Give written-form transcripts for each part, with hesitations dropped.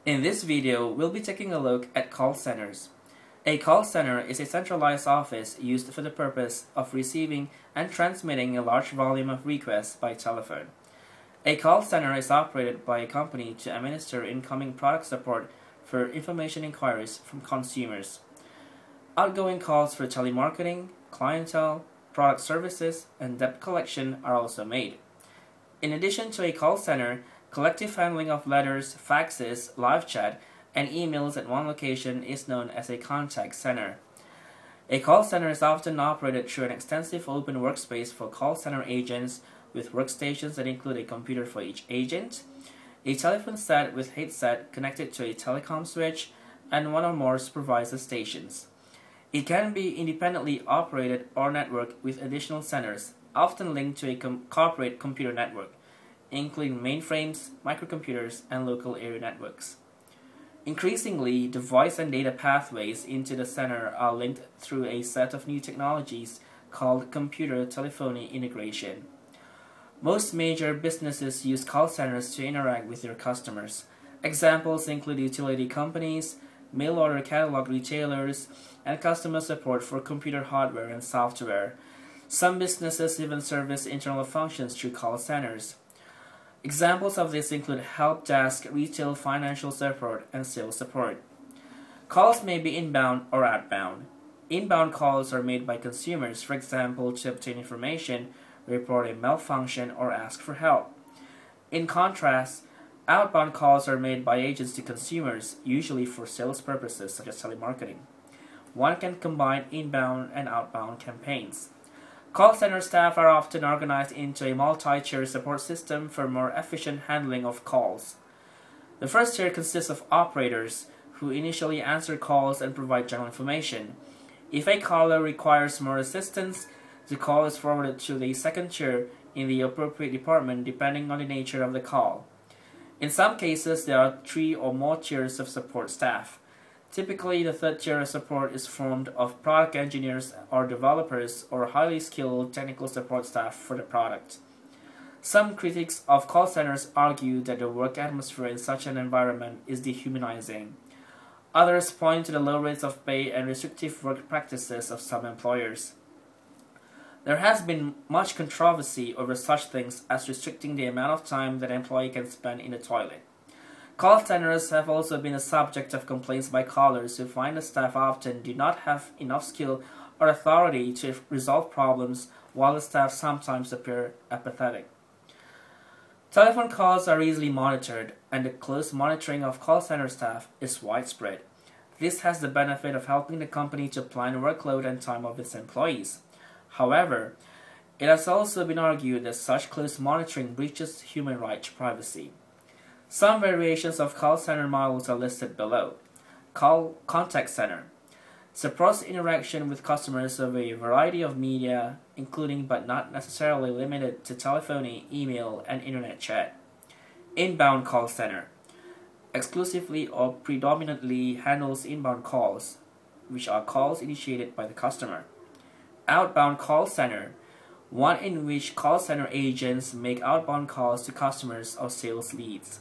In this video, we'll be taking a look at call centers. A call center is a centralized office used for the purpose of receiving and transmitting a large volume of requests by telephone. A call center is operated by a company to administer incoming product support for information inquiries from consumers. Outgoing calls for telemarketing, clientele, product services, and debt collection are also made. In addition to a call center, collective handling of letters, faxes, live chat, and emails at one location is known as a contact center. A call center is often operated through an extensive open workspace for call center agents with workstations that include a computer for each agent, a telephone set with headset connected to a telecom switch, and one or more supervisor stations. It can be independently operated or networked with additional centers, often linked to a corporate computer network, including mainframes, microcomputers, and local area networks. Increasingly, the voice and data pathways into the center are linked through a set of new technologies called computer telephony integration. Most major businesses use call centers to interact with their customers. Examples include utility companies, mail order catalog retailers, and customer support for computer hardware and software. Some businesses even service internal functions through call centers. Examples of this include help desk, retail financial support, and sales support. Calls may be inbound or outbound. Inbound calls are made by consumers, for example, to obtain information, report a malfunction, or ask for help. In contrast, outbound calls are made by agents to consumers, usually for sales purposes such as telemarketing. One can combine inbound and outbound campaigns. Call center staff are often organized into a multi-tier support system for more efficient handling of calls. The first tier consists of operators, who initially answer calls and provide general information. If a caller requires more assistance, the call is forwarded to the second tier in the appropriate department depending on the nature of the call. In some cases, there are 3 or more tiers of support staff. Typically, the third tier of support is formed of product engineers or developers or highly skilled technical support staff for the product. Some critics of call centers argue that the work atmosphere in such an environment is dehumanizing. Others point to the low rates of pay and restrictive work practices of some employers. There has been much controversy over such things as restricting the amount of time that an employee can spend in the toilet. Call centers have also been a subject of complaints by callers who find the staff often do not have enough skill or authority to resolve problems, while the staff sometimes appear apathetic. Telephone calls are easily monitored, and the close monitoring of call center staff is widespread. This has the benefit of helping the company to plan workload and time of its employees. However, it has also been argued that such close monitoring breaches human right to privacy. Some variations of call center models are listed below. Contact center supports interaction with customers over a variety of media, including but not necessarily limited to telephony, email, and internet chat. Inbound call center exclusively or predominantly handles inbound calls, which are calls initiated by the customer. Outbound call center, one in which call center agents make outbound calls to customers or sales leads.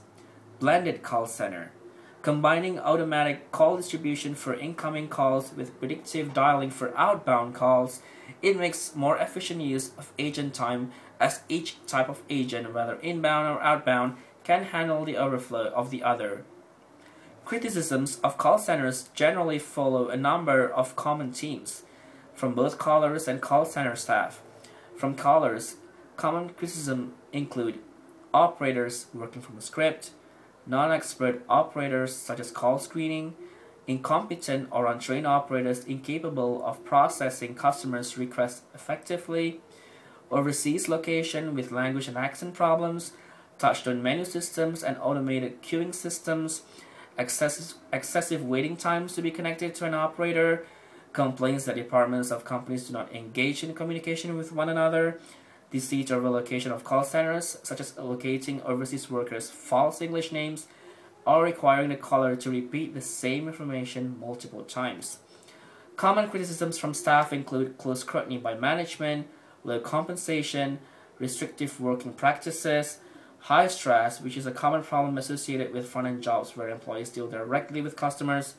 Blended call center, combining automatic call distribution for incoming calls with predictive dialing for outbound calls. It makes more efficient use of agent time, as each type of agent, whether inbound or outbound, can handle the overflow of the other. Criticisms of call centers generally follow a number of common themes from both callers and call center staff. From callers, common criticism include operators working from a script, non-expert operators such as call screening, incompetent or untrained operators incapable of processing customers' requests effectively, overseas location with language and accent problems, touch-tone menu systems and automated queuing systems, excessive waiting times to be connected to an operator, complaints that departments of companies do not engage in communication with one another, deceit or relocation of call centers, such as allocating overseas workers false English names, or requiring the caller to repeat the same information multiple times. Common criticisms from staff include close scrutiny by management, low compensation, restrictive working practices, high stress, which is a common problem associated with front-end jobs where employees deal directly with customers,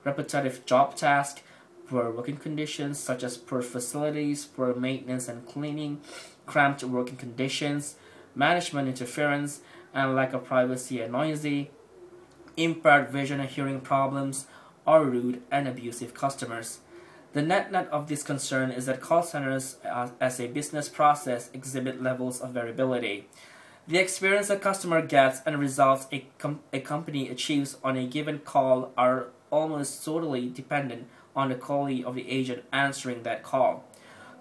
repetitive job tasks, poor working conditions such as poor facilities, poor maintenance and cleaning, cramped working conditions, management interference, and lack of privacy and noisy, impaired vision and hearing problems, or rude and abusive customers. The net of this concern is that call centers as a business process exhibit levels of variability. The experience a customer gets and results a company achieves on a given call are almost totally dependent on the quality of the agent answering that call.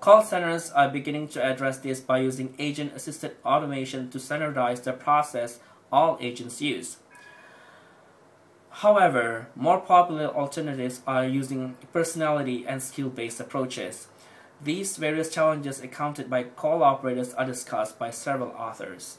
Call centers are beginning to address this by using agent-assisted automation to standardize the process all agents use. However, more popular alternatives are using personality and skill-based approaches. These various challenges accounted by call operators are discussed by several authors.